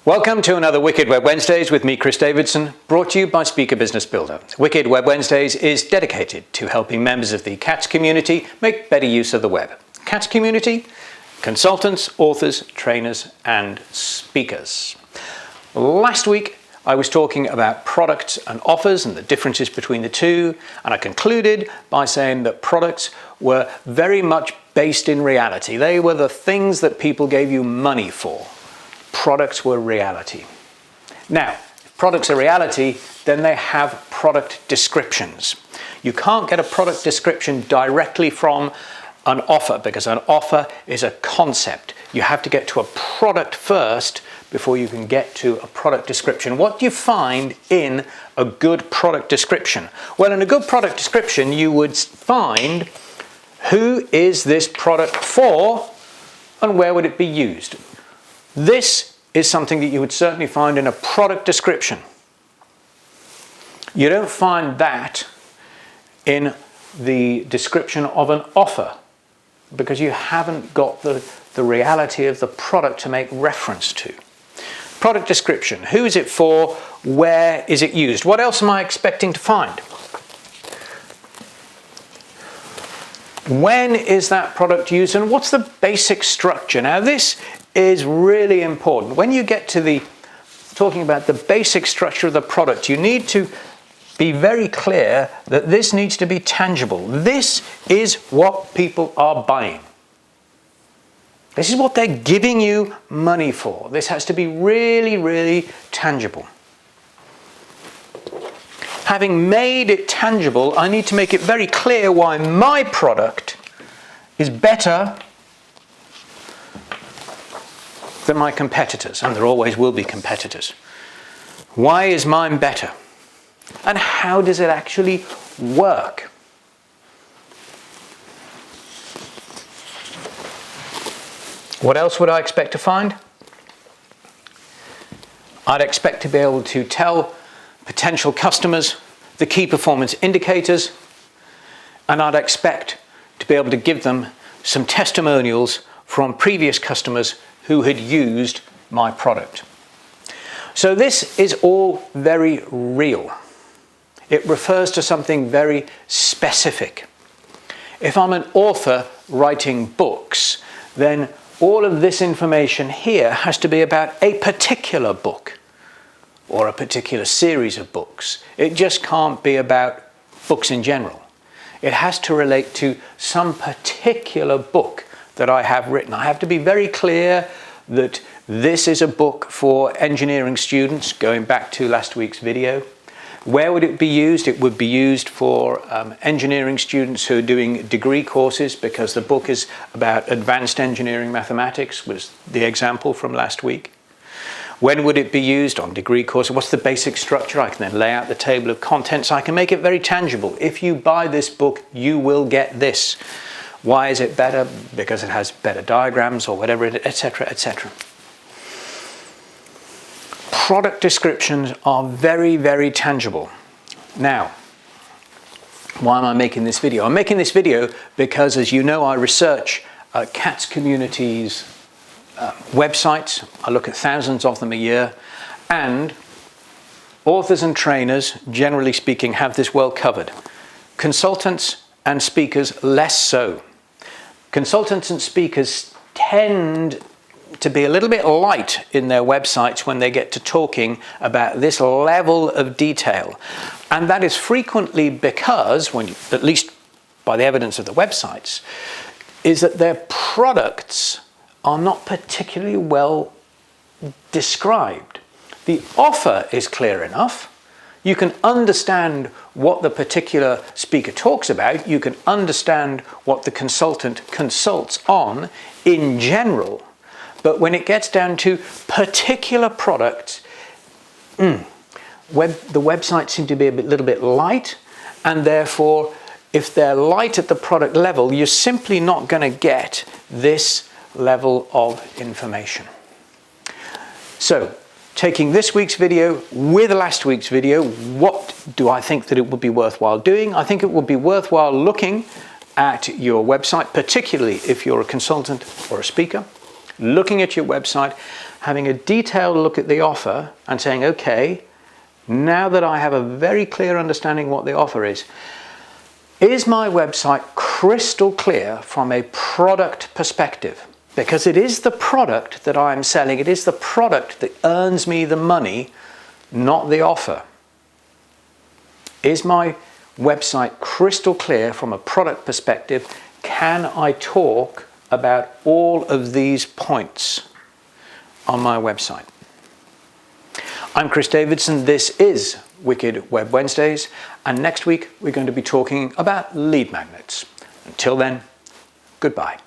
Welcome to another Wicked Web Wednesdays with me, Chris Davidson, brought to you by Speaker Business Builder. Wicked Web Wednesdays is dedicated to helping members of the CATS community make better use of the web. CATS community, consultants, authors, trainers, and speakers. Last week, I was talking about products and offers and the differences between the two, and I concluded by saying that products were very much based in reality. They were the things that people gave you money for. Products were reality. Now, if products are reality, then they have product descriptions. You can't get a product description directly from an offer because an offer is a concept. You have to get to a product first before you can get to a product description. What do you find in a good product description? Well, in a good product description, you would find who is this product for and where would it be used. This is something that you would certainly find in a product description. You don't find that in the description of an offer because you haven't got the reality of the product to make reference to. Product description, who is it for, where is it used? What else am I expecting to find? When is that product used and what's the basic structure? Now this is really important. When you get to talking about the basic structure of the product, you need to be very clear that this needs to be tangible. This is what people are buying. This is what they're giving you money for. This has to be really, really tangible. Having made it tangible, I need to make it very clear why my product is better than my competitors, and there always will be competitors. Why is mine better? And how does it actually work? What else would I expect to find? I'd expect to be able to tell potential customers the key performance indicators, and I'd expect to be able to give them some testimonials from previous customers who had used my product. So this is all very real. It refers to something very specific. If I'm an author writing books, then all of this information here has to be about a particular book or a particular series of books. It just can't be about books in general. It has to relate to some particular book that I have written. I have to be very clear that this is a book for engineering students, going back to last week's video. Where would it be used? It would be used for engineering students who are doing degree courses because the book is about advanced engineering mathematics, was the example from last week. When would it be used? On degree courses. What's the basic structure? I can then lay out the table of contents. I can make it very tangible. If you buy this book, you will get this. Why is it better? Because it has better diagrams or whatever, etc., etc. Product descriptions are very, very tangible. Now, why am I making this video? I'm making this video because, as you know, I research CATS communities' websites. I look at thousands of them a year, and authors and trainers, generally speaking, have this well covered. Consultants and speakers, less so. Consultants and speakers tend to be a little bit light in their websites when they get to talking about this level of detail. And that is frequently because, at least by the evidence of the websites, is that their products are not particularly well described. The offer is clear enough. You can understand what the particular speaker talks about. You can understand what the consultant consults on in general. But when it gets down to particular products, the websites seem to be a little bit light, and therefore, if they're light at the product level, you're simply not going to get this level of information. So, taking this week's video with last week's video, what do I think that it would be worthwhile doing? I think it would be worthwhile looking at your website, particularly if you're a consultant or a speaker, looking at your website, having a detailed look at the offer and saying, okay, now that I have a very clear understanding what the offer is my website crystal clear from a product perspective? Because it is the product that I'm selling, it is the product that earns me the money, not the offer. Is my website crystal clear from a product perspective? Can I talk about all of these points on my website? I'm Chris Davidson, this is Wicked Web Wednesdays, and next week we're going to be talking about lead magnets. Until then, goodbye.